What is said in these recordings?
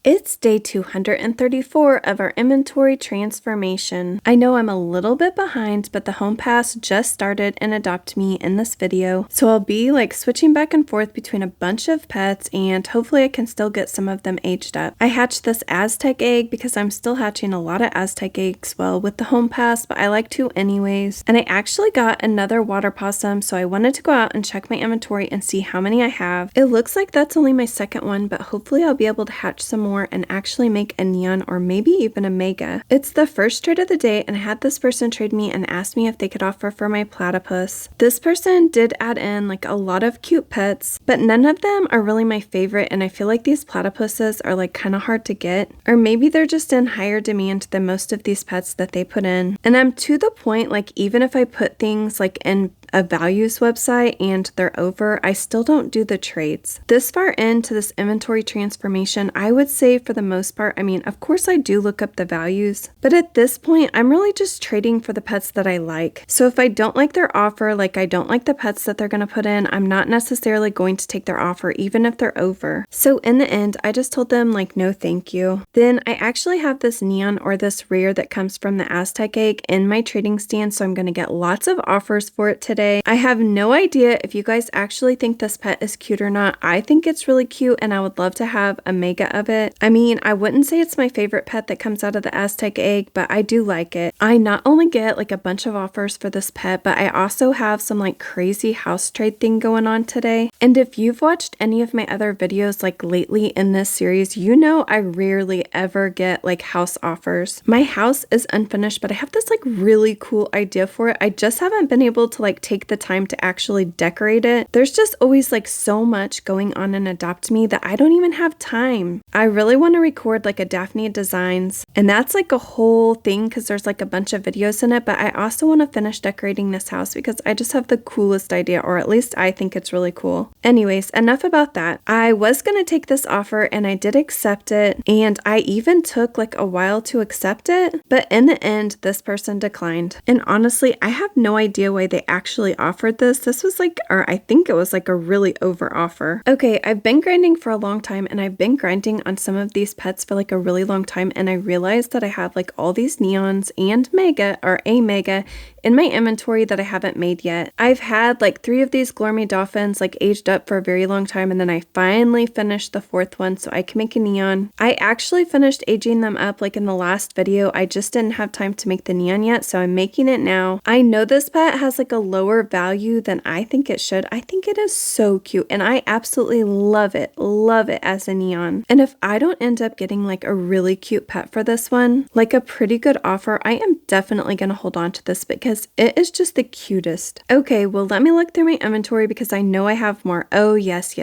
It's day 234 of our inventory transformation. I know I'm a little bit behind, but the home pass just started in AdoptMe in this video, so I'll be switching back and forth between a bunch of pets, and hopefully I can still get some of them aged up. I hatched this Aztec egg because I'm still hatching a lot of Aztec eggs, with the home pass, but I like to anyways. And I actually got another water possum, so I wanted to go out and check my inventory and see how many I have. It looks like that's only my second one, but hopefully I'll be able to hatch some more and actually make a neon or maybe even a mega. It's the first trade of the day, and I had this person trade me and ask me if they could offer for my platypus. This person did add in a lot of cute pets, but none of them are really my favorite, and I feel like these platypuses are kind of hard to get, or maybe they're just in higher demand than most of these pets that they put in. And I'm to the point even if I put things in a values website and they're over, I still don't do the trades. This far into this inventory transformation, I would say for the most part, of course I do look up the values, but at this point, I'm really just trading for the pets that I like. So if I don't like their offer, I don't like the pets that they're going to put in, I'm not necessarily going to take their offer even if they're over. So in the end, I just told them no thank you. Then I actually have this neon or this rare that comes from the Aztec egg in my trading stand, so I'm going to get lots of offers for it today. I have no idea if you guys actually think this pet is cute or not. I think it's really cute and I would love to have a mega of it. I wouldn't say it's my favorite pet that comes out of the Aztec egg, but I do like it. I not only get a bunch of offers for this pet, but I also have some crazy house trade thing going on today. And if you've watched any of my other videos lately in this series, you know I rarely ever get house offers. My house is unfinished, but I have this really cool idea for it. I just haven't been able to take the time to actually decorate it. There's just always so much going on in AdoptMe that I don't even have time. I really want to record a Daphne Designs, and that's a whole thing because there's a bunch of videos in it, but I also want to finish decorating this house because I just have the coolest idea, or at least I think it's really cool. Anyways, enough about that. I was going to take this offer and I did accept it, and I even took a while to accept it, but in the end, this person declined. And honestly, I have no idea why they actually offered this. This was or I think it was a really over offer. Okay, I've been grinding for a long time, and I've been grinding on some of these pets for a really long time, and I realized that I have all these neons and mega or a mega in my inventory that I haven't made yet. I've had 3 of these Glormy Dolphins aged up for a very long time, and then I finally finished the 4th one so I can make a neon. I actually finished aging them up in the last video. I just didn't have time to make the neon yet, so I'm making it now. I know this pet has a lower value than I think it should. I think it is so cute, and I absolutely love it as a neon. And if I don't end up getting a really cute pet for this one, a pretty good offer, I am definitely going to hold on to this because it is just the cutest. Okay, well, let me look through my inventory because I know I have more. Oh, yes.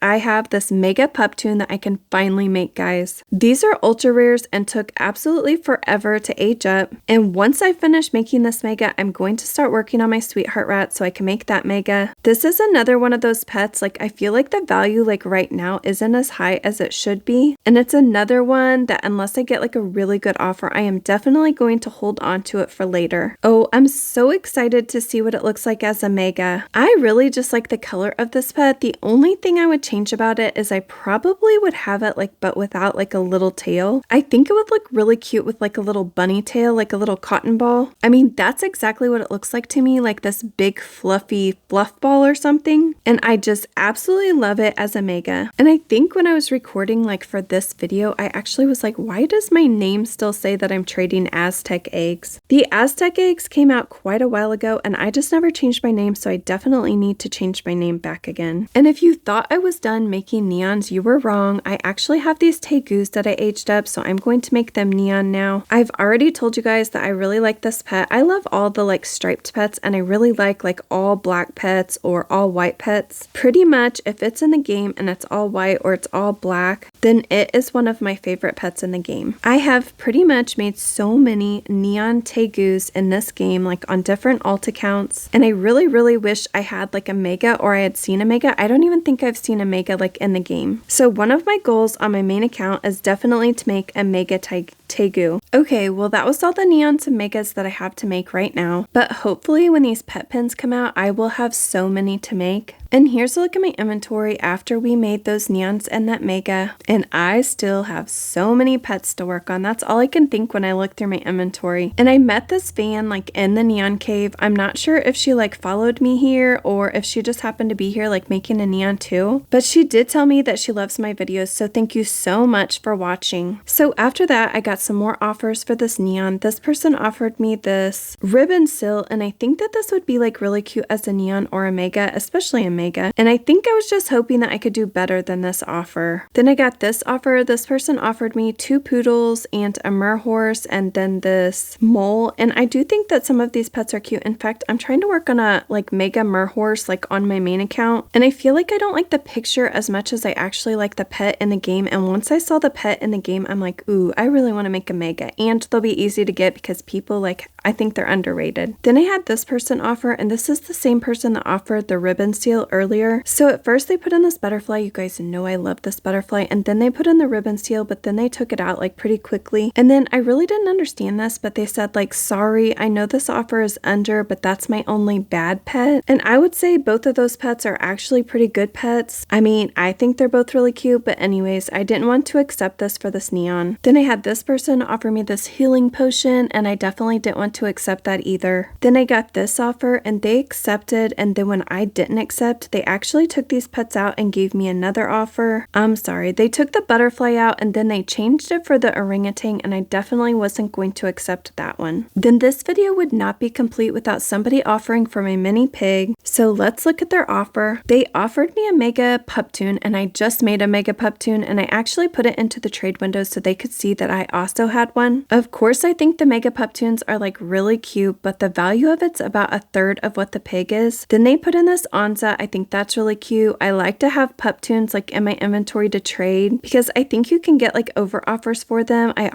I have this mega pup tune that I can finally make, guys. These are ultra rares and took absolutely forever to age up. And once I finish making this mega, I'm going to start working on my sweetheart rat so I can make that mega. This is another one of those pets, I feel the value right now isn't as high as it should be. And it's another one that unless I get a really good offer, I am definitely going to hold on to it for later. Oh, I'm so excited to see what it looks like as a mega. I really just like the color of this pet. The only thing I would change about it is I probably would have it but without a little tail. I think it would look really cute with a little bunny tail, a little cotton ball. That's exactly what it looks like to me, this big fluffy fluff ball or something. And I just absolutely love it as a mega. And I think when I was recording for this video, I actually was why does my name still say that I'm trading Aztec eggs? The Aztec eggs came out quite a while ago, and I just never changed my name, so I definitely need to change my name back again. And if you thought I was done making neons, you were wrong. I actually have these tegus that I aged up, so I'm going to make them neon now. I've already told you guys that I really like this pet. I love all the striped pets, and I really like all black pets or all white pets. Pretty much if it's in the game and it's all white or it's all black, then it is one of my favorite pets in the game. I have pretty much made so many neon tegus in this game on different alt accounts, and I really wish I had a mega or I had seen a mega. I don't even think I've seen a mega in the game. So one of my goals on my main account is definitely to make a mega tegu. Okay, well that was all the neons and megas that I have to make right now, but hopefully when these pet pins come out, I will have so many to make. And here's a look at my inventory after we made those neons and that mega. And I still have so many pets to work on. That's all I can think when I look through my inventory. And I met this fan like in the neon cave. I'm not sure if she like followed me here or if she just happened to be here like making a neon too. But she did tell me that she loves my videos. So thank you so much for watching. So after that, I got some more offers for this neon. This person offered me this ribbon seal. And I think that this would be like really cute as a neon or a mega, especially a mega. And I think I was just hoping that I could do better than this offer. Then I got this offer. This person offered me 2 poodles and a mer horse and then this mole. And I do think that some of these pets are cute. In fact, I'm trying to work on a like mega mer horse like on my main account. And I feel like I don't like the picture as much as I actually like the pet in the game. And once I saw the pet in the game, I'm like, ooh, I really want to make a mega. And they'll be easy to get because people like, I think they're underrated. Then I had this person offer, and this is the same person that offered the ribbon seal earlier. So at first they put in this butterfly. You guys know I love this butterfly. And then they put in the ribbon seal, but then they took it out like pretty quickly. And then I really didn't understand this, but they said like, sorry, I know this offer is under, but that's my only bad pet. And I would say both of those pets are actually pretty good pets. I mean, I think they're both really cute, but anyways, I didn't want to accept this for this neon. Then I had this person offer me this healing potion, and I definitely didn't want to accept that either. Then I got this offer and they accepted, and then when I didn't accept, they actually took these pets out and gave me another offer. I'm sorry, they took the butterfly out and then they changed it for the orangutan, and I definitely wasn't going to accept that one. Then this video would not be complete without somebody offering for my mini pig. So let's look at their offer. They offered me a mega pup tune, and I just made a mega pup tune, and I actually put it into the trade window so they could see that I also had one. Of course, I think the mega pup tunes are like really cute, but the value of it's about 1/3 of what the pig is. Then they put in this Onza. I think that's really cute. I like to have pup tunes like in my inventory to trade because I think you can get like over offers for them. I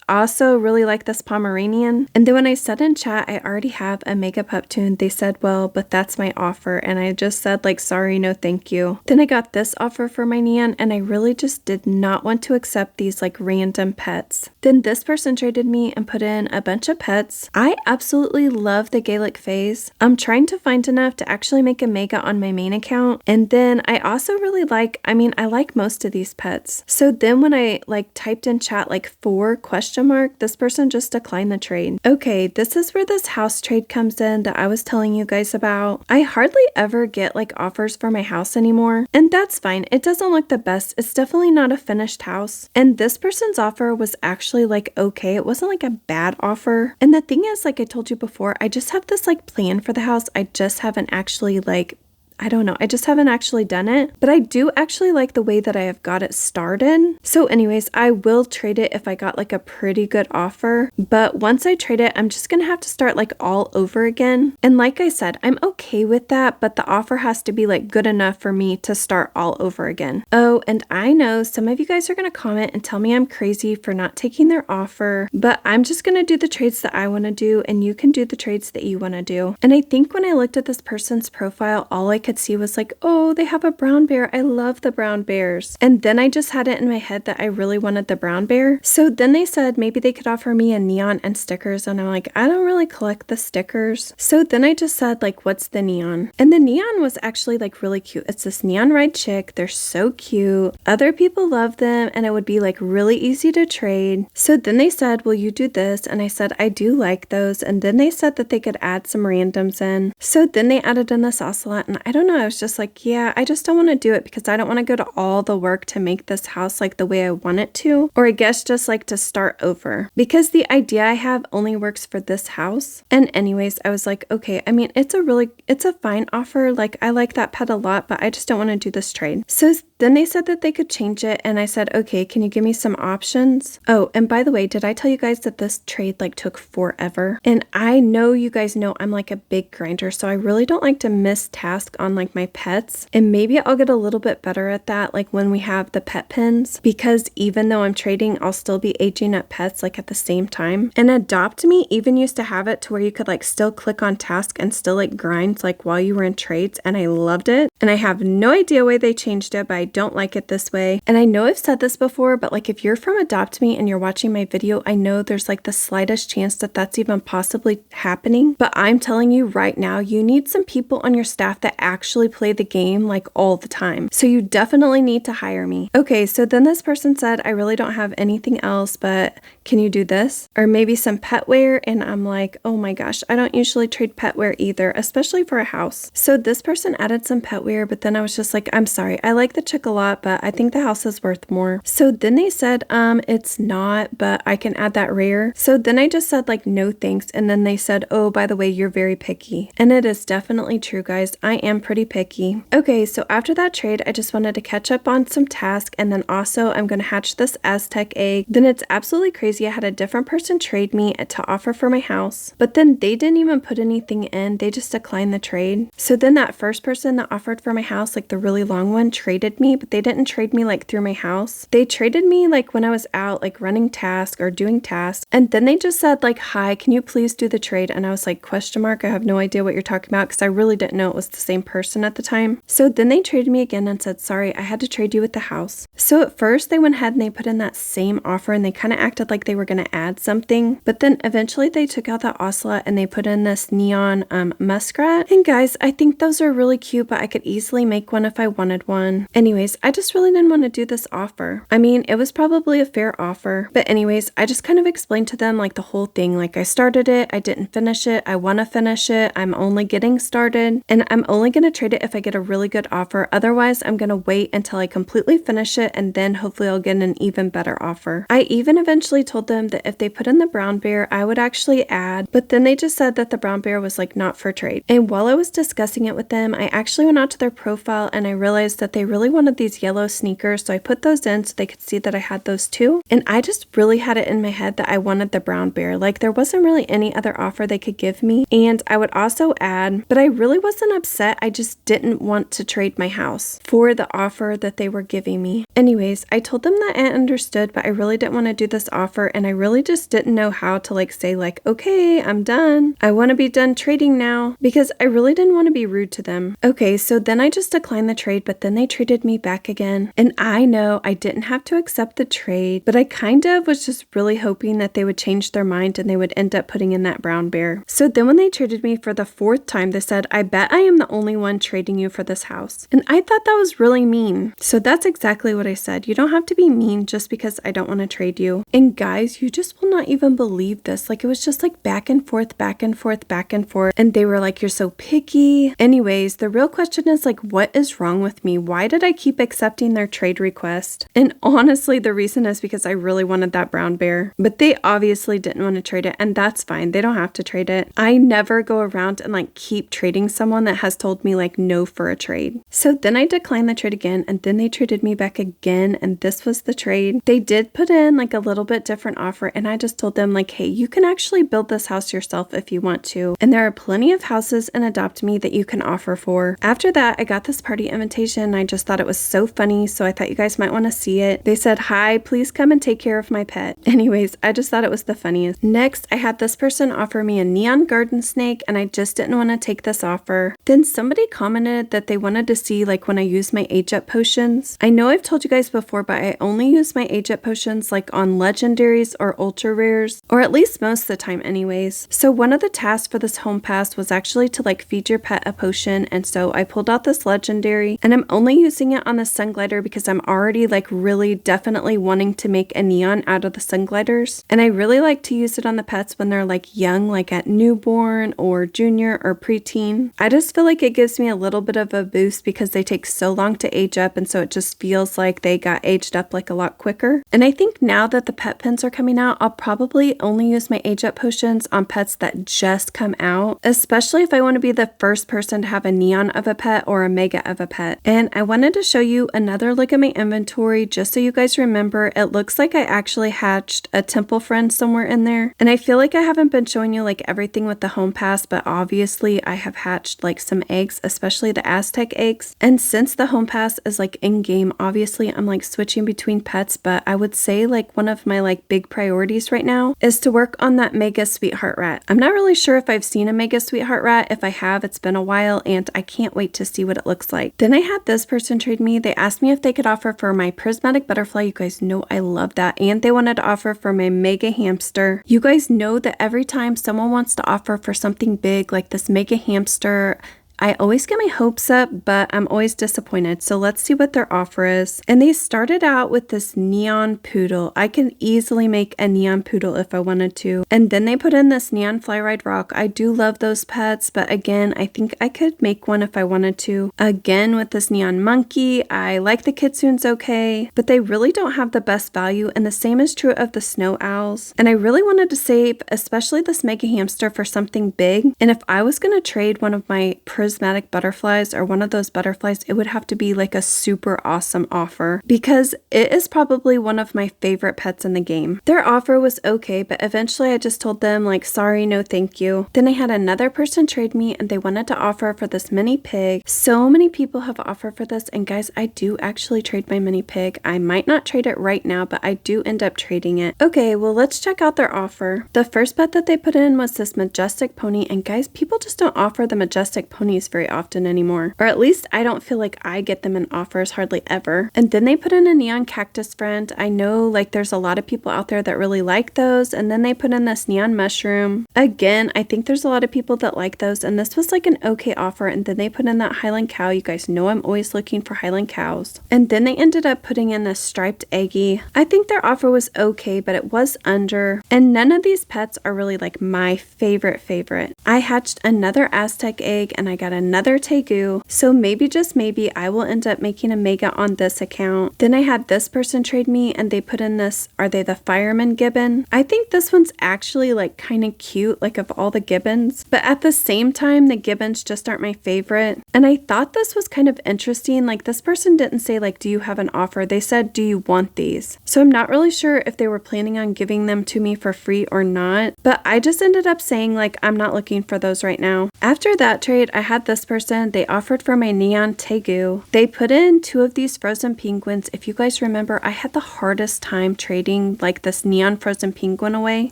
also really like this Pomeranian. And then when I said in chat, I already have a mega pup tune, they said, well, but that's my offer. And I just said like, sorry, no thank you. Then I got this offer for my neon, and I really just did not want to accept these like random pets. Then this person traded me and put in a bunch of pets. I absolutely love the Gaelic phase. I'm trying to find enough to actually make a mega on my main account. And then I also really like, I like most of these pets. So then when I like typed in chat like 4 question mark, this person just declined the trade. Okay, this is where this house trade comes in that I was telling you guys about. I hardly ever get like offers for my house anymore, and that's fine. It doesn't look the best. It's definitely not a finished house. And this person's offer was actually like okay. It wasn't like a bad offer. And the thing is, like I told you before, I just have this like plan for the house. I just haven't actually like I don't know. I just haven't actually done it, but I do actually like the way that I have got it started. So anyways, I will trade it if I got like a pretty good offer, but once I trade it, I'm just gonna have to start like all over again. And like I said, I'm okay with that, but the offer has to be like good enough for me to start all over again. Oh, and I know some of you guys are gonna comment and tell me I'm crazy for not taking their offer, but I'm just gonna do the trades that I want to do, and you can do the trades that you want to do. And I think when I looked at this person's profile, all I could see was like, oh, they have a brown bear. I love the brown bears. And then I just had it in my head that I really wanted the brown bear. So then they said maybe they could offer me a neon and stickers, and I'm like, I don't really collect the stickers. So then I just said like, what's the neon? And the neon was actually like really cute. It's this neon ride chick. They're so cute. Other people love them, and it would be like really easy to trade. So then they said, will you do this? And I said, I do like those. And then they said that they could add some randoms in. So then they added in this ocelot, and I don't know, I was just like, yeah, I just don't want to do it because I don't want to go to all the work to make this house like the way I want it to, or I guess just like to start over, because the idea I have only works for this house. And anyways, I was like, okay, I mean, it's a fine offer. Like I like that pet a lot, but I just don't want to do this trade. So then they said that they could change it, and I said, okay, can you give me some options? Oh, and by the way, did I tell you guys that this trade like took forever? And I know you guys know I'm like a big grinder, so I really don't like to miss task on like my pets, and maybe I'll get a little bit better at that like when we have the pet pins, because even though I'm trading, I'll still be aging up pets like at the same time. And AdoptMe even used to have it to where you could like still click on task and still like grind like while you were in trades, and I loved it. And I have no idea why they changed it, but I don't like it this way. And I know I've said this before, but like if you're from Adopt Me and you're watching my video, I know there's like the slightest chance that that's even possibly happening. But I'm telling you right now, you need some people on your staff that actually play the game like all the time. So you definitely need to hire me. Okay, so then this person said, I really don't have anything else, but can you do this? Or maybe some pet wear. And I'm like, oh my gosh, I don't usually trade pet wear either, especially for a house. So this person added some pet wear, but then I was just like, I'm sorry, I like the chick a lot, but I think the house is worth more. So then they said, it's not, but I can add that rare. So then I just said like, no thanks. And then they said, oh, by the way, you're very picky. And it is definitely true, guys. I am pretty picky. Okay, so after that trade, I just wanted to catch up on some tasks. And then also I'm going to hatch this Aztec egg. Then it's absolutely crazy. I had a different person trade me to offer for my house, but then they didn't even put anything in. They just declined the trade. So then that first person that offered for my house, like the really long one, traded me, but they didn't trade me like through my house. They traded me like when I was out like running tasks or doing tasks. And then they just said like, hi, can you please do the trade? And I was like, question mark, I have no idea what you're talking about, because I really didn't know it was the same person at the time. So then they traded me again and said, sorry, I had to trade you with the house. So at first they went ahead and they put in that same offer and they kind of acted like they were going to add something, but then eventually they took out that ocelot and they put in this neon muskrat. And guys, I think those are really cute, but I could easily make one if I wanted one. Anyways, I just really didn't want to do this offer. I mean, it was probably a fair offer, but anyways, I just kind of explained to them like the whole thing. Like I started it, I didn't finish it, I want to finish it, I'm only getting started, and I'm only going to trade it if I get a really good offer. Otherwise, I'm going to wait until I completely finish it, and then hopefully I'll get an even better offer. I even eventually told them that if they put in the brown bear, I would actually add, but then they just said that the brown bear was like not for trade. And while I was discussing it with them, I actually went out to their profile and I realized that they really wanted these yellow sneakers, so I put those in so they could see that I had those too. And I just really had it in my head that I wanted the brown bear. Like there wasn't really any other offer they could give me. And I would also add, but I really wasn't upset. I just didn't want to trade my house for the offer that they were giving me. Anyways, I told them that I understood, but I really didn't want to do this offer, and I really just didn't know how to like say like, okay, I'm done. I want to be done trading now, because I really didn't want to be rude to them. Okay, so then I just declined the trade, but then they traded me back again. And I know I didn't have to accept the trade, but I kind of was just really hoping that they would change their mind and they would end up putting in that brown bear. So then when they traded me for the fourth time, they said, I bet I am the only one trading you for this house. And I thought that was really mean. So that's exactly what I said. You don't have to be mean just because I don't want to trade you. And guys, you just will not even believe this. Like it was just like back and forth, back and forth, back and forth. And they were like, you're so picky. Anyways, the real question is like, what is wrong with me? Why did I keep accepting their trade request? And honestly, the reason is because I really wanted that brown bear, but they obviously didn't want to trade it, and that's fine. They don't have to trade it. I never go around and like keep trading someone that has told me like no for a trade. So then I declined the trade again, and then they traded me back again, and this was the trade. They did put in like a little bit different offer, and I just told them like, hey, you can actually build this house yourself if you want to, and there are plenty of houses in Adopt Me that you can offer for. After that, I got this party invitation, and I just thought it was so funny, so I thought you guys might want to see it. They said, hi, please come and take care of my pet. Anyways, I just thought it was the funniest. Next, I had this person offer me a neon garden snake, and I just didn't want to take this offer. Then somebody commented that they wanted to see like when I use my age up potions. I know I've told you guys before, but I only use my age up potions like on legendaries or ultra rares, or at least most of the time anyways. So one of the tasks for this home pass was actually to like feed your pet a potion, and so I pulled out this legendary, and I'm only using it on the sun glider because I'm already like really definitely wanting to make a neon out of the sun gliders, and I really like to use it on the pets when they're like young, like at newborn or junior or preteen. I just feel like it gives me a little bit of a boost because they take so long to age up, and so it just feels like they got aged up like a lot quicker. And I think now that the pet pins are coming out, I'll probably only use my age up potions on pets that just come out, especially if I want to be the first person to have a neon of a pet or a mega of a pet. And I wanted to show you another look at my inventory just so you guys remember. It looks like I actually hatched a temple friend somewhere in there, and I feel like I haven't been showing you like everything with the home pass, but obviously I have hatched like some eggs, especially the Aztec eggs. And since the home pass is like in game, obviously I'm like switching between pets, but I would say like one of my like big priorities right now is to work on that mega sweetheart rat. I'm not really sure if I've seen a mega sweetheart rat. If I have, it's been a while, and I can't wait to see what it looks like. Then I had this person trade me. They asked me if they could offer for my prismatic butterfly. You guys know I love that. And they wanted to offer for my mega hamster. You guys know that every time someone wants to offer for something big like this mega hamster, I always get my hopes up, but I'm always disappointed. So let's see what their offer is. And they started out with this neon poodle. I can easily make a neon poodle if I wanted to. And then they put in this neon flyride rock. I do love those pets, but again, I think I could make one if I wanted to. Again, with this neon monkey, I like the kitsunes okay, but they really don't have the best value. And the same is true of the snow owls. And I really wanted to save, especially this mega hamster, for something big. And if I was going to trade one of my prismatic butterflies or one of those butterflies, it would have to be like a super awesome offer because it is probably one of my favorite pets in the game. Their offer was okay, but eventually I just told them like, sorry, no thank you. Then I had another person trade me and they wanted to offer for this mini pig. So many people have offered for this, and guys, I do actually trade my mini pig. I might not trade it right now, but I do end up trading it. Okay, well, let's check out their offer. The first pet that they put in was this majestic pony, and guys, people just don't offer the majestic pony very often anymore, or at least I don't feel like I get them in offers hardly ever. And then they put in a neon cactus friend. I know like there's a lot of people out there that really like those. And then they put in this neon mushroom. Again, I think there's a lot of people that like those, and this was like an okay offer. And then they put in that Highland cow. You guys know I'm always looking for Highland cows. And then they ended up putting in this striped eggie. I think their offer was okay, but it was under, and none of these pets are really like my favorite. I hatched another Aztec egg and I got another tegu, so maybe, just maybe, I will end up making a mega on this account. Then I had this person trade me and they put in this, are they the fireman gibbon? I think this one's actually like kind of cute, like of all the gibbons, but at the same time the gibbons just aren't my favorite. And I thought this was kind of interesting. Like, this person didn't say like, do you have an offer? They said, do you want these? So I'm not really sure if they were planning on giving them to me for free or not, but I just ended up saying like, I'm not looking for those right now. After that trade, I had this person, they offered for my neon tegu. They put in 2 of these frozen penguins. If you guys remember, I had the hardest time trading like this neon frozen penguin away,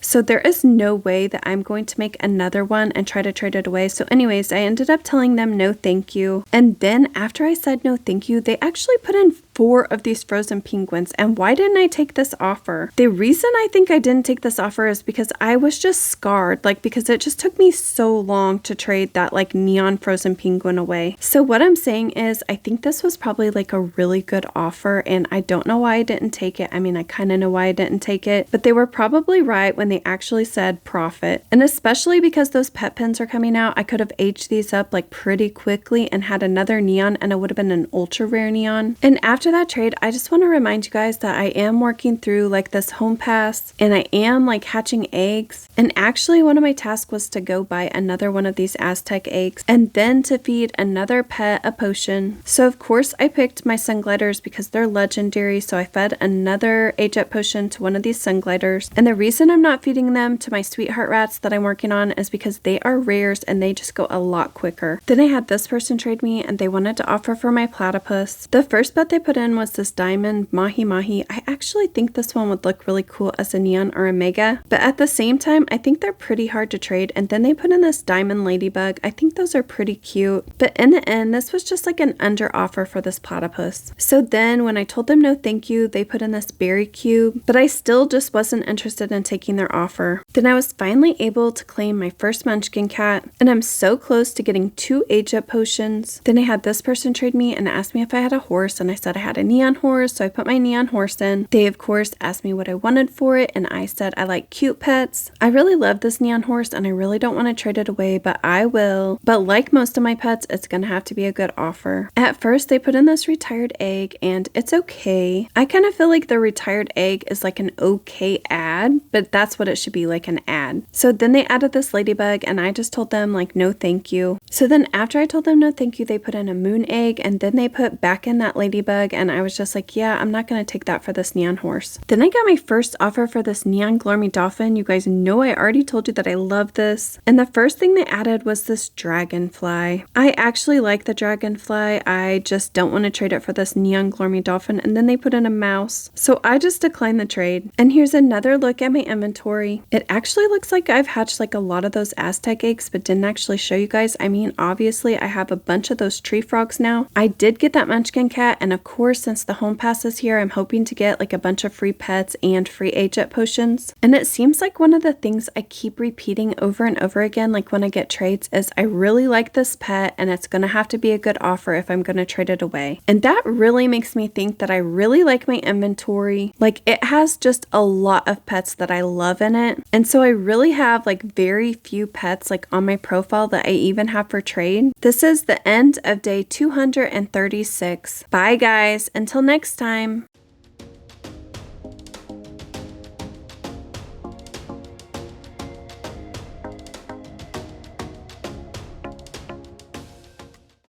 so there is no way that I'm going to make another one and try to trade it away. So anyways, I ended up telling them no thank you. And then after I said no thank you, they actually put in 4 of these frozen penguins. And why didn't I take this offer? The reason I think I didn't take this offer is because I was just scarred, like because it just took me so long to trade that like neon frozen penguin away. So what I'm saying is I think this was probably like a really good offer, and I don't know why I didn't take it. I mean, I kind of know why I didn't take it, but they were probably right when they actually said profit. And especially because those pet pens are coming out, I could have aged these up like pretty quickly and had another neon, and it would have been an ultra rare neon. And after that trade, I just want to remind you guys that I am working through like this home pass, and I am like hatching eggs. And actually one of my tasks was to go buy another one of these Aztec eggs and then to feed another pet a potion. So of course I picked my sun gliders because they're legendary, so I fed another age-up potion to one of these sun gliders. And the reason I'm not feeding them to my sweetheart rats that I'm working on is because they are rares and they just go a lot quicker. Then I had this person trade me and they wanted to offer for my platypus. The first bet they put in was this diamond mahi mahi. I actually think this one would look really cool as a neon or a mega, but at the same time I think they're pretty hard to trade. And then they put in this diamond ladybug. I think those are pretty cute, but in the end this was just like an under offer for this platypus. So then when I told them no thank you, they put in this berry cube, but I still just wasn't interested in taking their offer. Then I was finally able to claim my first munchkin cat, and I'm so close to getting 2 age-up potions. Then I had this person trade me and asked me if I had a horse, and I said I had a neon horse, so I put my neon horse in. They of course asked me what I wanted for it, and I said I like cute pets. I really love this neon horse and I really don't want to trade it away, but I will. But like most of my pets, it's gonna have to be a good offer. At first they put in this retired egg, and it's okay. I kind of feel like the retired egg is like an okay ad, but that's what it should be, like an ad. So then they added this ladybug and I just told them like no thank you. So then after I told them no thank you, they put in a moon egg, and then they put back in that ladybug, and I was just like, yeah, I'm not gonna take that for this neon horse. Then I got my first offer for this neon glormy dolphin. You guys know I already told you that I love this, and the first thing they added was this dragonfly. I actually like the dragonfly, I just don't want to trade it for this neon glormy dolphin. And then they put in a mouse, so I just declined the trade. And here's another look at my inventory. It actually looks looks like I've hatched like a lot of those Aztec eggs, but didn't actually show you guys. I mean, obviously I have a bunch of those tree frogs now. I did get that Munchkin cat, and of course, since the home pass is here, I'm hoping to get like a bunch of free pets and free age-up potions. And it seems like one of the things I keep repeating over and over again, like when I get trades, is I really like this pet and it's gonna have to be a good offer if I'm gonna trade it away. And that really makes me think that I really like my inventory. Like, it has just a lot of pets that I love in it. And so I really have like very few pets like on my profile that I even have for trade. This is the end of day 236. Bye guys, until next time.